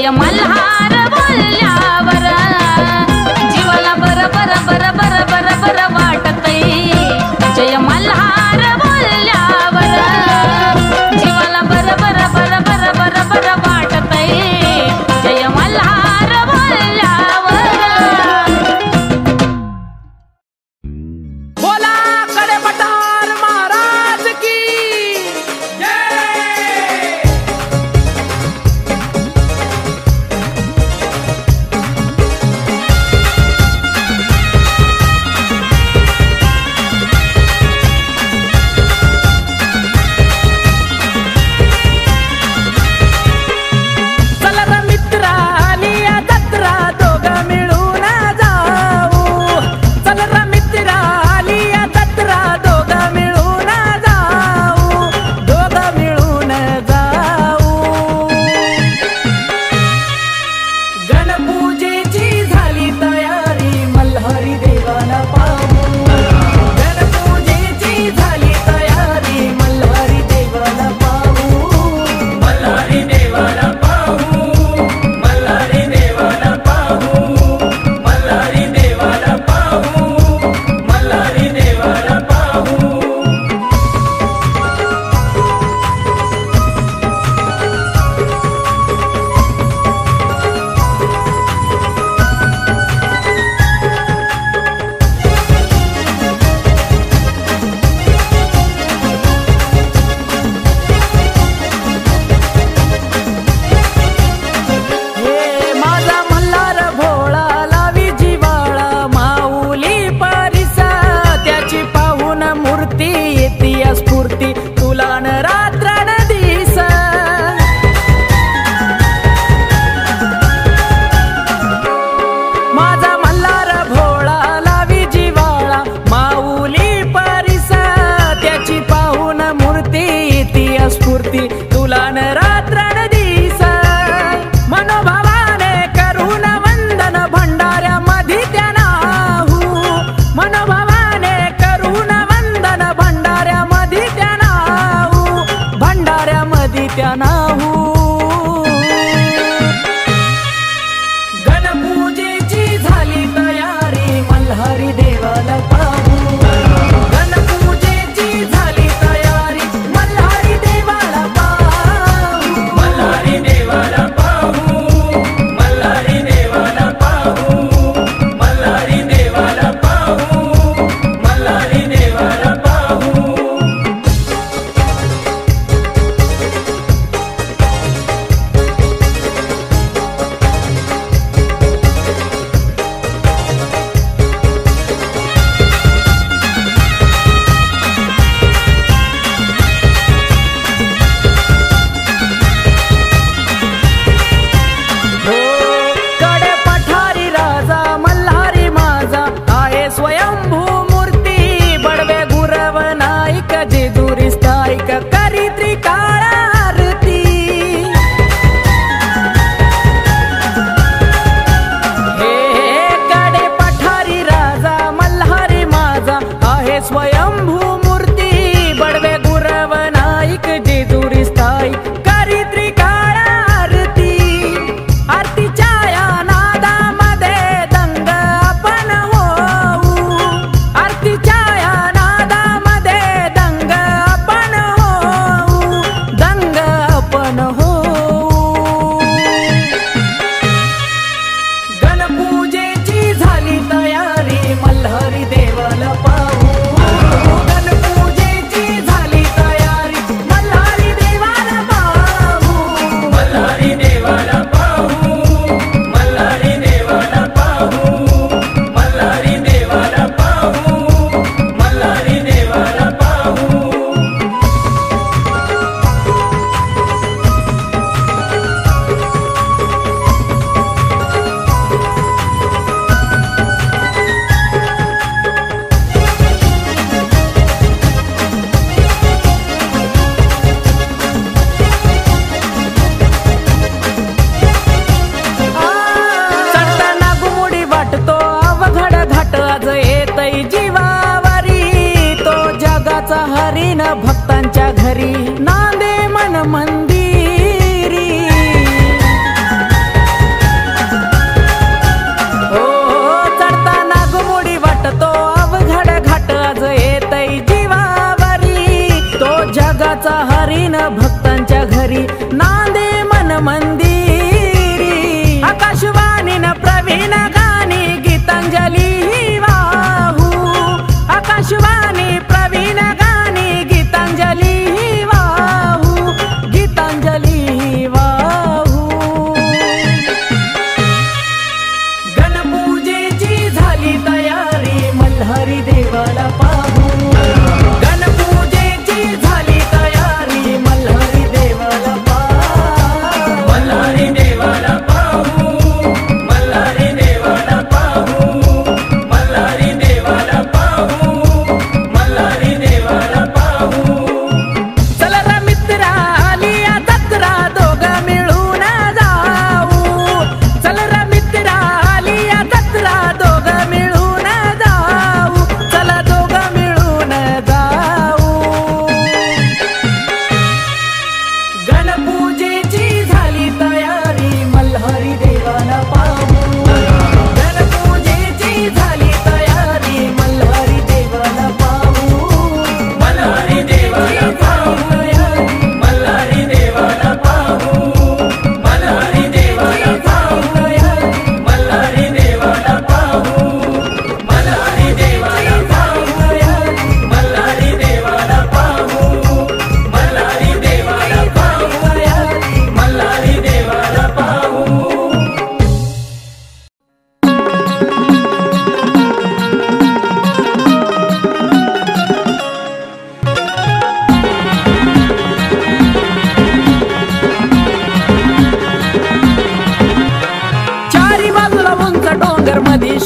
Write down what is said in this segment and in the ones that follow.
जय मल्हार बोलल्यावर जीवाला बर बर बर बर बर बर वाटतंय जय मल्हार बोलल्यावर जीवाला बर बर बर बर बर बर वाटतंय जय मल्हार बोलल्यावर बोला कडे पठार महाराज की जय।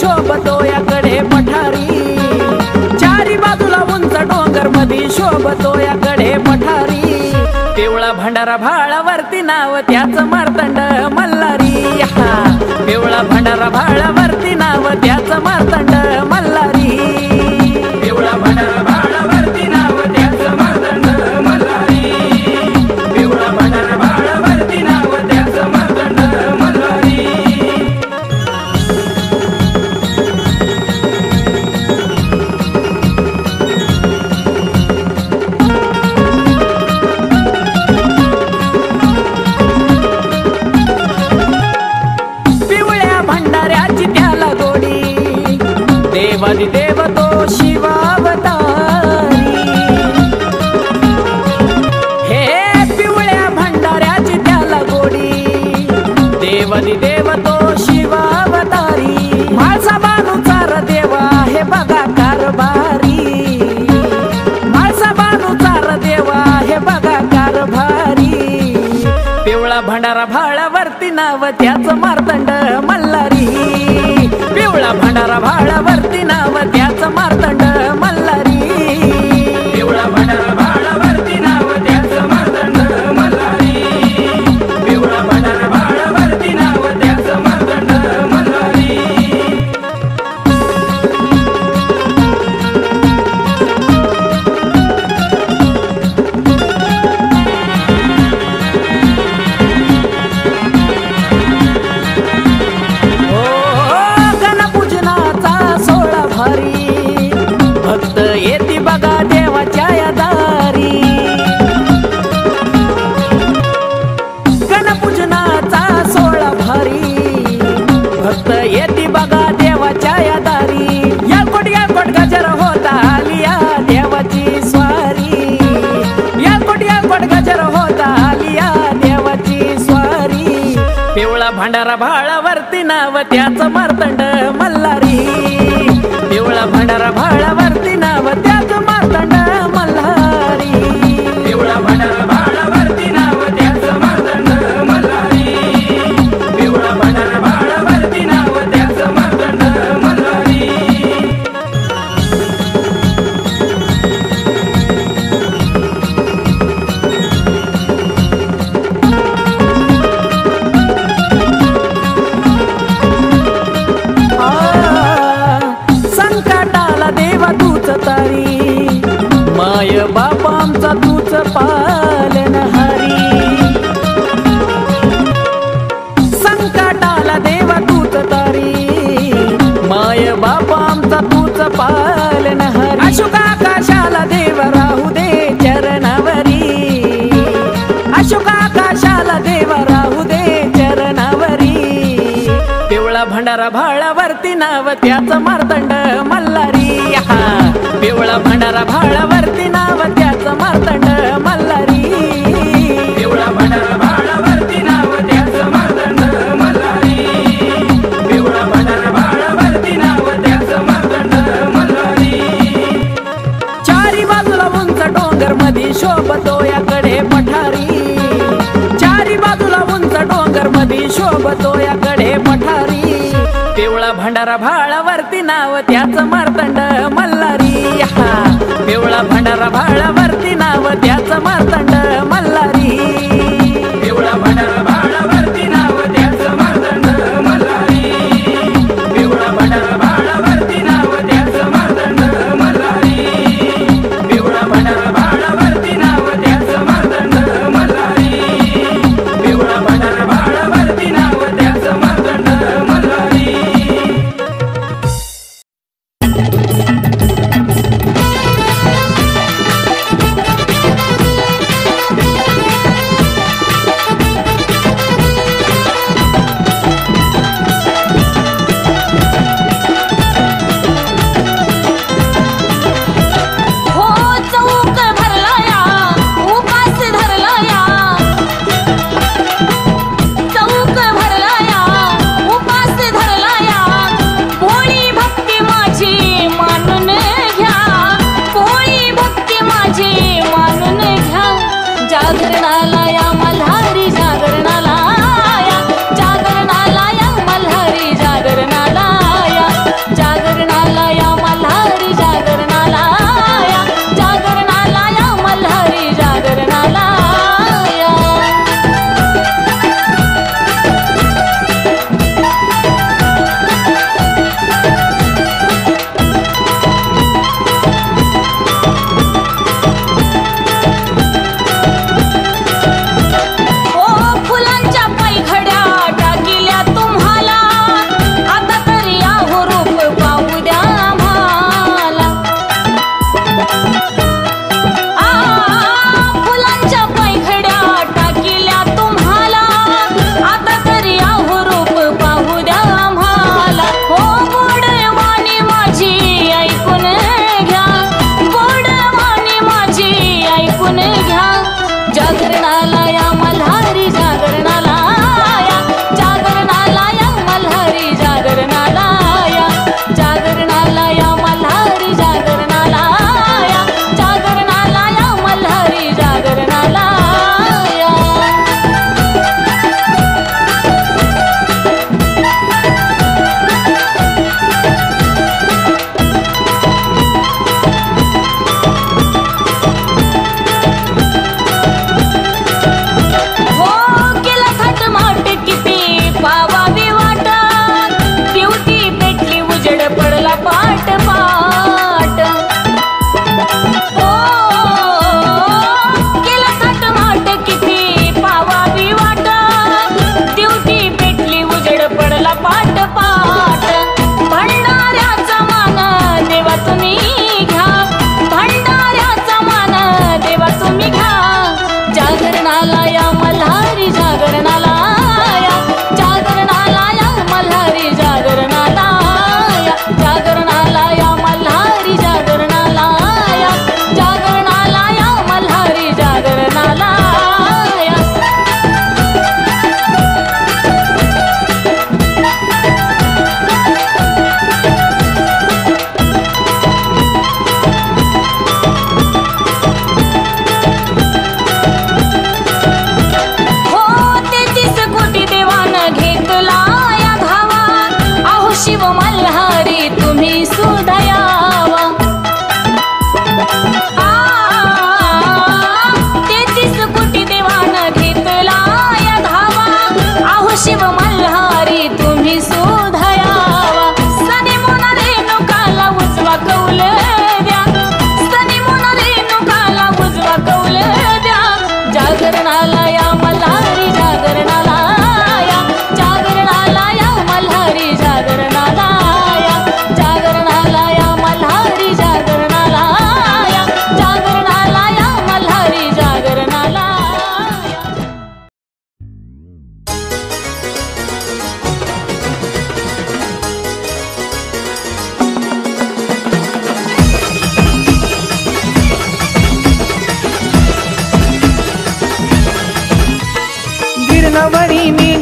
शोभतो याकडे पठारी, चारी बाजूला उंच डोंगर मधी शोभतो याकडे पठारी. पिवळा भंडारा भाळावरती नाव त्याच मार्तंड मल्हारी. हा पिवळा भंडारा भाळावरती नाव त्याच मार्तंड मल्हारी. पिवळा भंडारा भाळावरती नाव त्याच मार्तंड मल्हारी. पिवळा भंडारा भाळावरती नाव त्याच मार्तंड मल्हारी. देव तो शिवावतारी. हे पिवळ्या भंडाऱ्याची त्याला गोडी, देव तो शिवावतारी. म्हाळसा बानूचार देवा हे बघा कारभारी, म्हाळसा बानूचार देवा हे बघा कारभारी. पिवळा भंडारा भाळावरती नाव त्याच मार्तंड मल्हारी. पिवळा भंडारा भाळावरती नाव त्याच मार्तंड मल्हारी. पिवळा भंडारा भाळावरती नाव त्याच मार्तंड मल्हारी. पिवळा भंडारा भाळावरती नाव त्याच मार्तंड मल्हारी. भक्त येती बघा देवाच्या या दारी. गणपूजनाचा सोहळा भारी, भक्त येती बघा देवाच्या या दारी. याकोट गजर होता आलिया देवाची स्वारी. याकोट गजर होता आलिया देवाची स्वारी. पिवळा भंडारा भाळावरती नाव त्याच मार्तंड मल्हारी. पिवळा भंडारा भाळावरती नाव त्याच मार्तंड मल्हारी. पिवळा भंडारा भाळावरती नाव त्याच मार्तंड मल्हारी. पिवळा भंडारा भाळावरती नाव त्याच मार्तंड मल्हारी. संकटाला देवा तूच तारी, माय बाप आमचा तूच पालनहारी. संकटाला देवा तूच तारी, माय बाप आमचा तूच पालनहारी. अशोक आकाशाला देव राहू दे चरणावरी. अशोक आकाशाला देव राहू दे चरणावरी. पिवळा भंडारा भाळावरती नाव त्याच मार्तंड मल्हारी. हा पिवळा भंडारा भाळावरती नाव त्याच मार्तंड मल्हारी. पिवळा भंडारा भाळावरती नाव त्याच मार्तंड मल्हारी. पिवळा भंडारा भाळावरती नाव त्याच मार्तंड मल्हारी. चारी बाजूला उंच डोंगर मधी शोभतो याकडे पठारी. चारी बाजूला उंच डोंगर मधी शोभतो याकडे पठारी. पिवळा भंडारा भाळावरती नाव त्याच मार्तंड मल्हारी. हा पिवळा भंडारा भाळावरती नाव त्याच मार्तंड मल्हारी. पिवळा भंडारा भाळावरती नाव त्याच मार्तंड मल्हारी. पिवळा भंडारा भाळावरती नाव त्याच मार्तंड मल्हारी. पिवळा भंडारा भाळावरती नाव त्याच मार्तंड मल्हारी. पिवळा भंडारा भाळावरती नाव त्याच मार्तंड मल्हारी.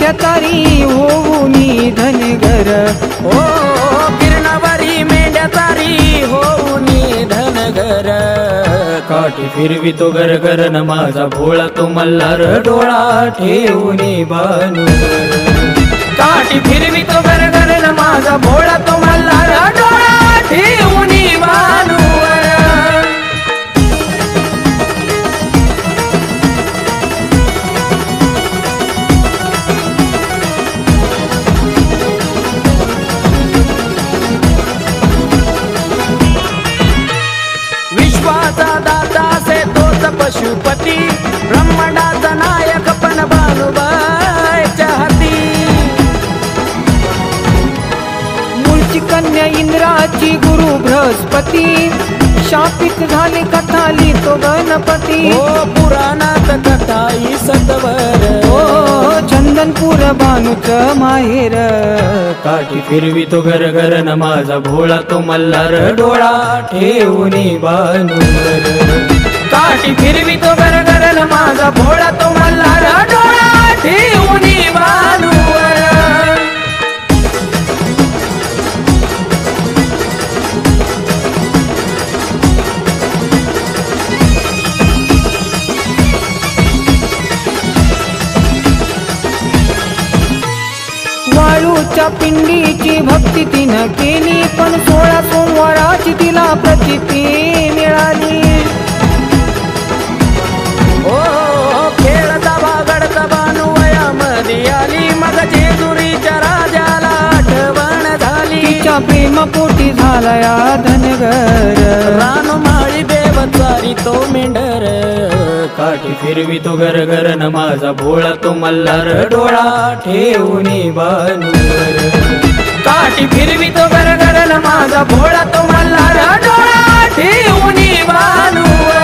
मेंढ्या तारी होऊनी धनगर ओ गिरणावरी मेंढ्या तारी होऊनी धनगर काठी फिरवितो गरगर न माझा भोळा तो मल्हार डोळा ठेवूनी भानुवर काठी फिरवितो गरगर न माझा भोळा तो मल्हार डोळा ठेवूनी भानुवर विश्वाचा दाता से तोच पशुपती ब्रह्मांडाचा नायक पण भानुबाईच्या हाती मूळची कन्या इंद्राची गुरु बृहस्पती शापित झाले कथा लिहितो गणपती ओ पुराणात कथा ही सतवर ओ चंदनपूर भानुच माहेर काठी फिरवितो गरगर न माझा भोळा तो मल्हार डोळा ठेवूनी भानुवर काठी फिरवितो गरगर न माझा भोळा तो मल्हार डोळा ठेवूनी भानुवर वाळूच्या पिंडीची भक्ती तिनं केली पण 16 सोमवाराची तिला प्रचिती मिळाली ओ खेळता बागडता भानुवयामध्ये आली मग जेजुरीच्या राजाला आठवण झाली तिच्या प्रेमपोटी झाला या धनगर रानमाळी देवचारी तो मेंढर काठी फिरवितो गरगर न माझा भोळा तो मल्हार डोळा ठेवूनी भानुवर काठी फिरवितो गरगर न माझा भोळा तो मल्हार डोळा ठेवूनी भानुवर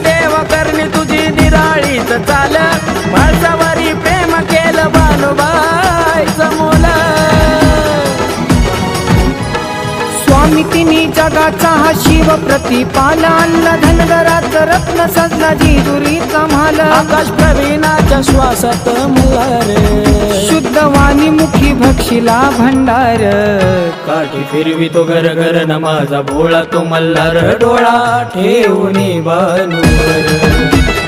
देव करणी तुझी निराळीच चाल माणसावरी प्रेम केलं भानुबाईचं मोल स्वामी तिन्ही जगाचा हा शिव प्रतिपाल आणला धनगराचं रत्न सजला जेजुरीचा म्हाल आकाश प्रवीणाच्या श्वासात मल्हार शुद्ध वाणी मुखी भक्षिला भंडार काठी फिरवितो गरगर न माझा भोळा तो मल्हार डोळा ठेवूनी भानुवर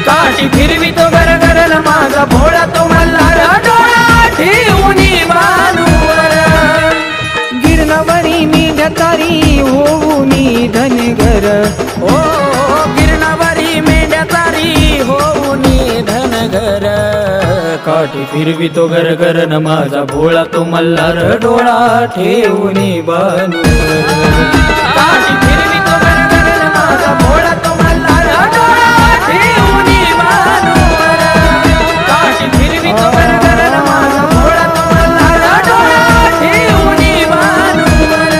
काठी फिरवितो गरगर न माझा भोळा तो मल्हार डोळा ठेवूनी भानुवर गिरणावरी मेंढ्या तारी होऊनी धनगर ओ गिरणावरी मेंढ्या तारी होऊनी धनगर काठी फिरवितो गरगर न माझा भोळा तो मल्हार डोळा ठेवूनी भानुवर काठी फिरवितो गरगर न माझा भोळा तो मल्हार डोळा ठेवूनी भानुवर काठी फिरवितो गरगर न माझा भोळा तो मल्हार डोळा ठेवूनी भानुवर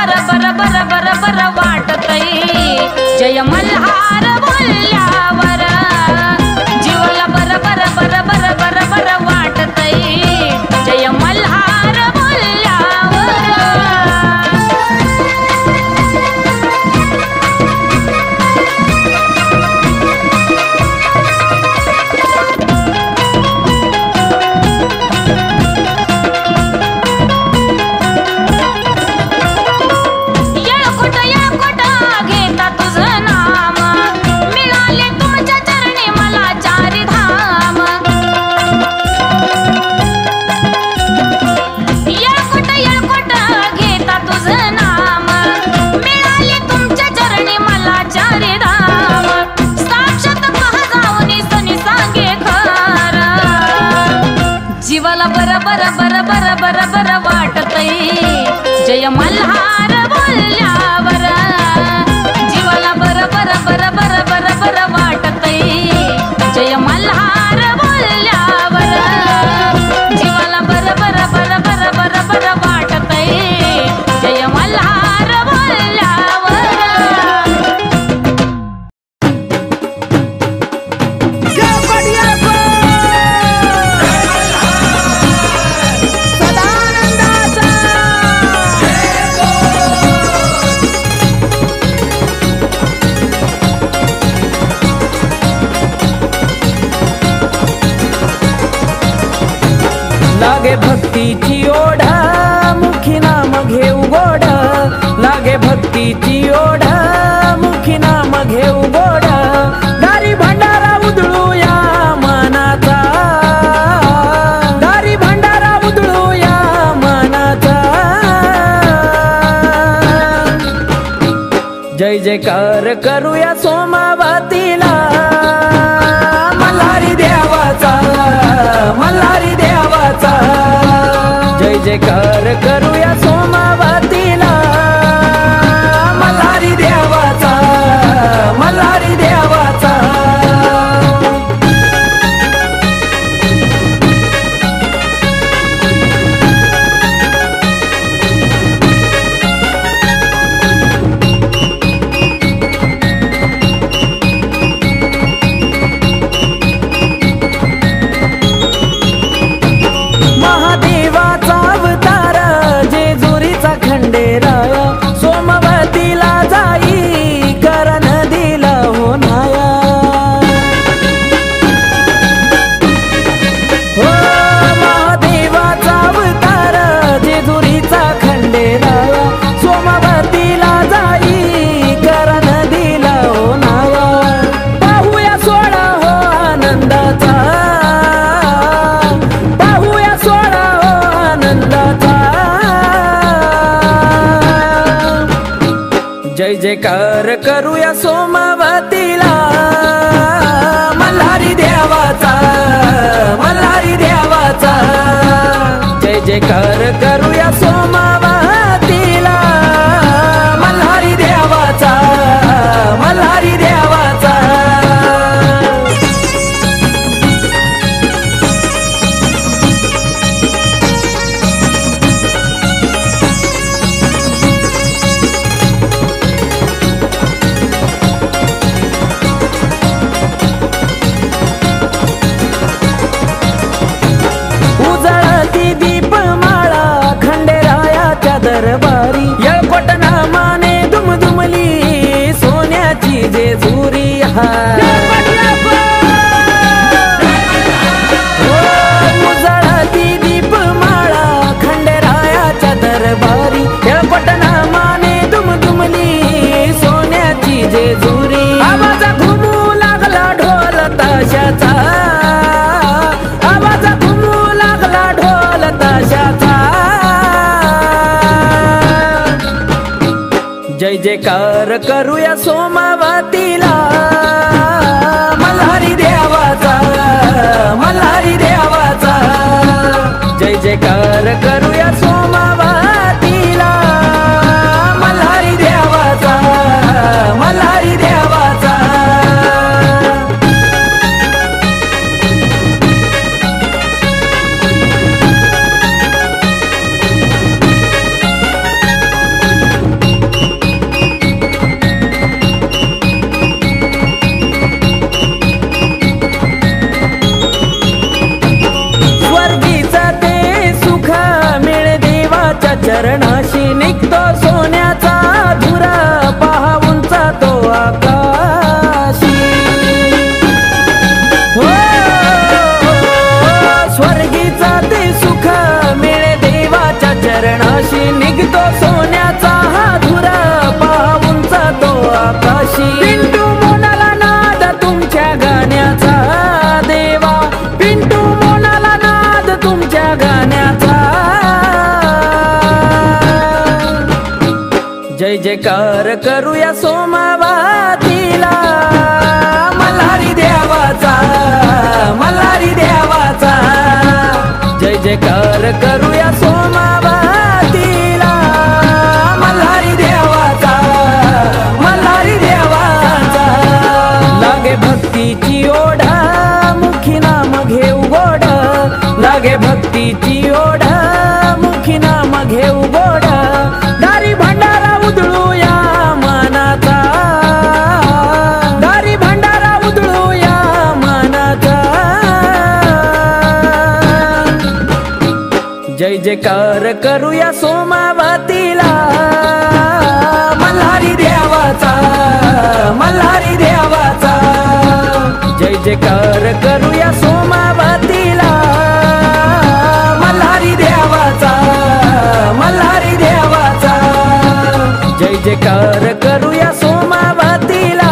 बर बर बर बर बर वाटतय जय मल्हार बोलल्यावर जीवाला बर बर बर बर बर बर वाटतय जय मल्हार बोलल्यावर जीवाला बर बर बर बर बर बर वाटतय जय मल्हार बोलल्यावर जीवाला बर बर बर बर बर बर वाटतय जय मल्हार बोलल्यावर जीवाला बर बर बर बर बर बर वाटतय जय मल्हार बोलल्यावर लागे भक्तीची ओढ मुखी नाम घेऊ गोड लागे भक्तीची ओढ मुखी नाम घेऊ गोड दारी भंडारा उधळू या मनाचा दारी भंडारा उधळू या मनाचा जय जयकार करूया सोमावतीला मल्हारी देवाचा मल्हारी देवाचा जय जयकार करूया सोमावतीला मल्हारी देवाचा मल्हारी देवाचा महादेवाचा अवतार जेजुरीचा खंडेराय सोमवतीला जाई कर नदीला होणाया हो महादेवाचा अवतार जेजुरीचा खंडेराय सोमवतीला जाई कर नदीला होणाया पाहूया सोळा हो आनंदाचा जय जयकार करूया सोमावतीला मल्हारी देवाचा मल्हारी देवाचा जय जयकार करूया सोमावतीला मल्हारी देवाचा मल्हारी देवाचा दरबारी येळकोट नामाने दुमदुमली सोन्याची जेजुरी उजळती दीपमाळा खंडेरायाच्या दरबारी येळकोट नामाने दुमदुमली सोन्याची जेजुरी आवाज घुमू लागला ढोल ताशाचा आवाज घुमू लागला ढोल ताशाचा जय जयकार करूया सोमावतीला मल्हारी देवाचा मल्हारी देवाचा जय जयकार करूया सोमावतीला मल्हारी देवाचा मल्हारी देवाचा जय जयकार करूया सोमवातीला मल्हारी देवाचा, मल्हारी देवाचा. जय जयकार करूया सोमवातीला मल्हारी देवाचा, मल्हारी देवाचा. लागे भक्तीची ओढ मुखी नाम घेऊ गोड, लागे भक्तीची ओढ मुखी नाम घेऊ गोड. दारी भंडारा उधळूया मानाचा, दारी भंडारा उधळूया मानाचा. जय जयकार करूया सोमवातीला मल्हारी देवाचा, मल्हारी देवाचा. जय जयकार करूया सोमवातीला मल्हारी देवाचा, मल्हारी देवाचा. जय जयकार करूया सोमवातीला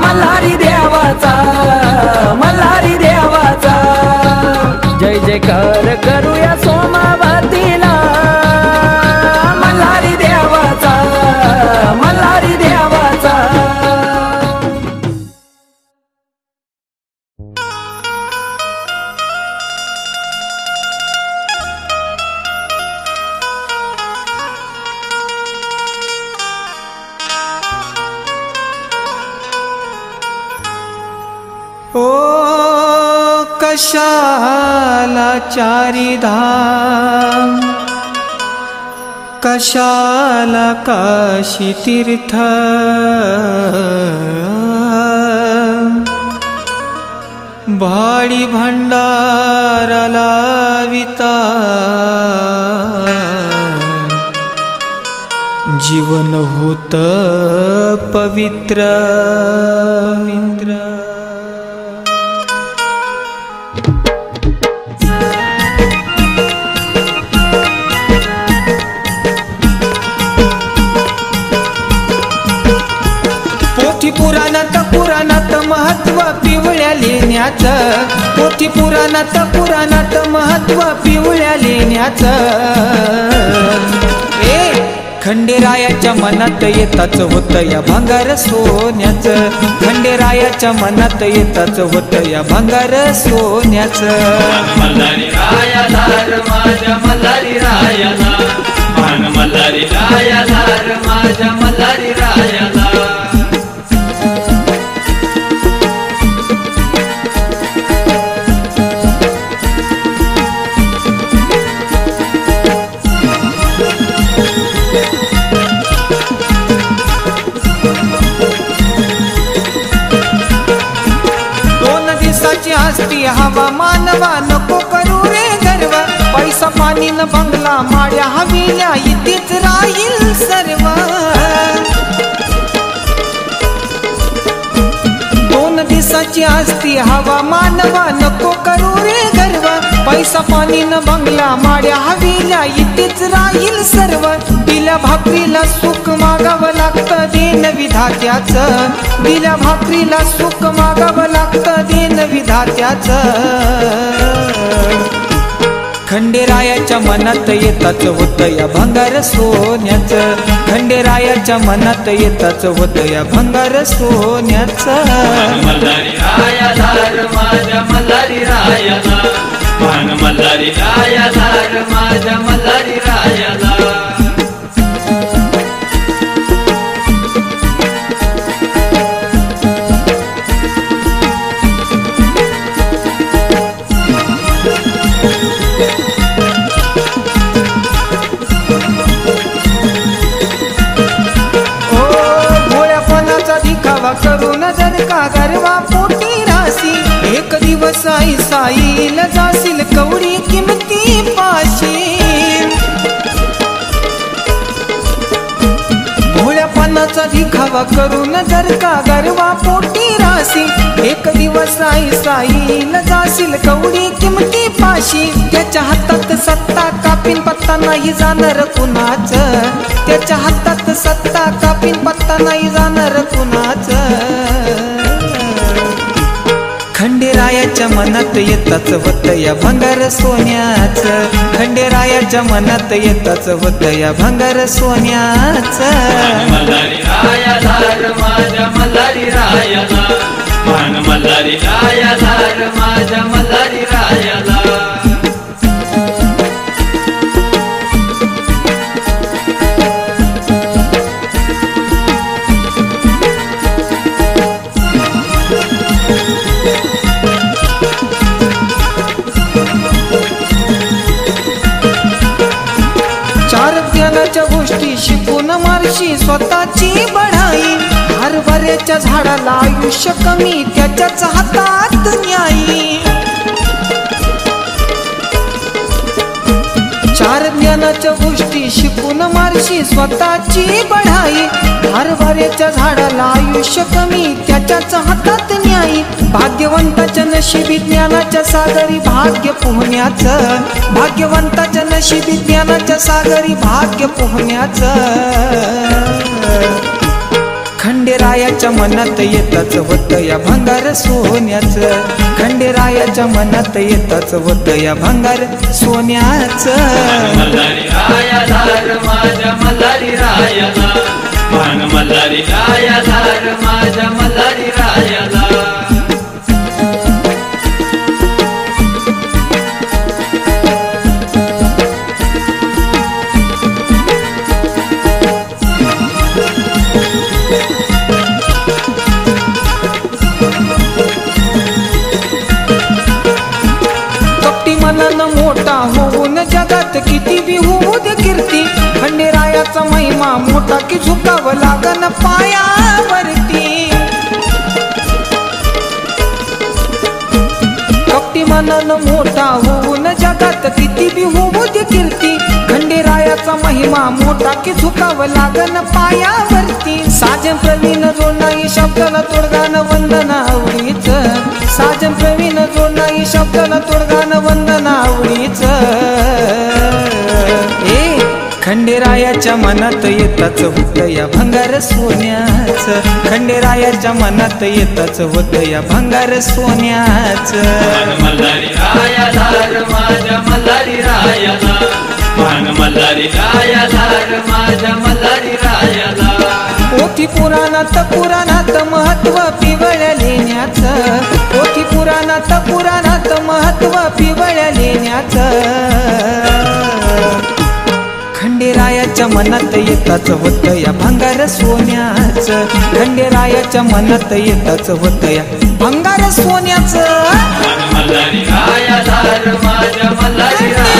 मल्हारी देवाचा, मल्हारी देवाचा. जय जयकार करूया सोमवातीला मल्हारी देवाचा, मल्हारी देवाचा. ओ कशाला चारिधाम, कशाला काशी तीर्थ. भाडी भंडारा लाविता जीवन होत पवित्र. पुराणात महत्व पिवळ्या लेण्याचं, पोथी पुराणात महत्व पिवळ्या लेण्याचं. खंडेरायाच्या मनात येताच होत या भांगार सोन्याचं, खंडेरायाच्या मनात येताच होत या भांगार सोन्याचं. मल्हारी रायाला माझ्या मल्हारी रायाला, मल्हारी रायाला माझ्या मल्हारी रायाला. असती हवा मानवा नको करू रे गर्व. पैसा पाणी न बंगला माड्या हविल्या इथेच राहील सर्व. दोन दिवसाची असती हवा मानवा नको करू रे गर्व. पैसा पाणी न बंगला माड्या हविल्या इथेच राहील सर्व. दिल्या भाकरीला सुख मागावं लागतं देन विधात्याचं, दिल्या भाकरीला सुख मागावं लागतं देन विधात्याचं. खंडेरायाच्या मनात येताच होत या भंगार सोन्याचं, खंडेरायाच्या मनात येताच होत या भंगार सोन्याचं. मल्हारी रायाला माझ्या मल्हारी रायाला, मल्हारी रायाला माझ्या मल्हारी रायाला. करून जर का गर्वा पोटी राशी, एक दिवस आई साईला जाशील कवडी किमती पाशी. भोळ्यापणाचा दिखावा करून जर का गर्वा पोटी राशी, एक दिवस आई साईला जाशील कवडी किमती पाशी. त्याच्या हातात सत्ता कापीन पत्ता नाही जाणार कुणाच, त्याच्या हातात सत्ता कापीन पत्ता नाही जाणार कुणाच. खंडेरायाच्या मनात येताच होत या भंगार सोन्याच, खंडेरायाच्या मनात येताच होत या भंगार सोन्याच. मल्हारी रायाला र माझ्या मल्हारी रायाला, मान मल्हारी रायाला र माझ्या मल्हारी रायाला. चार ज्ञानाच्या गोष्टी शिकून मारशी स्वतःची बढाई, हरभऱ्याच्या झाडाला आयुष्य कमी त्याच्याच हातात न्यायी. चार ज्ञानाच्या गोष्टी शिकून मारशी स्वतःची बढाई, हरभऱ्याच्या झाडाला आयुष्य कमी त्याच्याच हातात न्यायी. भाग्यवंताच्या नशिबी ज्ञानाच्या सागरी भाग्य पोहण्याचं, भाग्यवंताच्या नशिबी ज्ञानाच्या सागरी भाग्य पोहण्याचं. खंडेरायाच्या मनात येताच होत या भंगार सोन्याचं, खंडेरायाच्या मनात येताच होत या भंगार सोन्याचं. मल्हारी रायाला र माझ्या मल्हारी रायाला, मान मल्हारी रायाला र माझ्या मल्हारी रायाला. मनानं मोठा होऊन जगात किती बी होऊ दे कीर्ती, खंडेरायाचा महिमा मोठा की झुकावं लागन पायावरती. कपटी मनानं मोठा होऊन जगात किती बी होऊ दे कीर्ती, खंडेरायाचा महिमा मोठा की झुकावं लागन पायावरती. साजन प्रवीण जोडणाई शब्दाला तोडगान वंदना आवडीच, साजन प्रवीण जोडणाई शब्दाला तोडगान वंदना आवडीच. खंडेरायाच्या मनात येताच होत या भंगार सोन्याच, खंडेरायाच्या मनात येताच होत या भंगार सोन्याच. मल्हारी रायाला र माझ्या मल्हारी रायाला, मान मल्हारी रायाला र माझ्या मल्हारी रायाला. पोथी पुराणात महत्व पिवळ्या लेण्याचं, पोथी पुराणात महत्व पिवळ्या लेण्याचं. खंडेरायाच्या मनात येताच होत या भंगार सोन्याचं, खंडेरायाच्या मनात येताच होत या भंगार सोन्याचं. मल्हारी रायाला र माझ्या मल्हारी रायाला.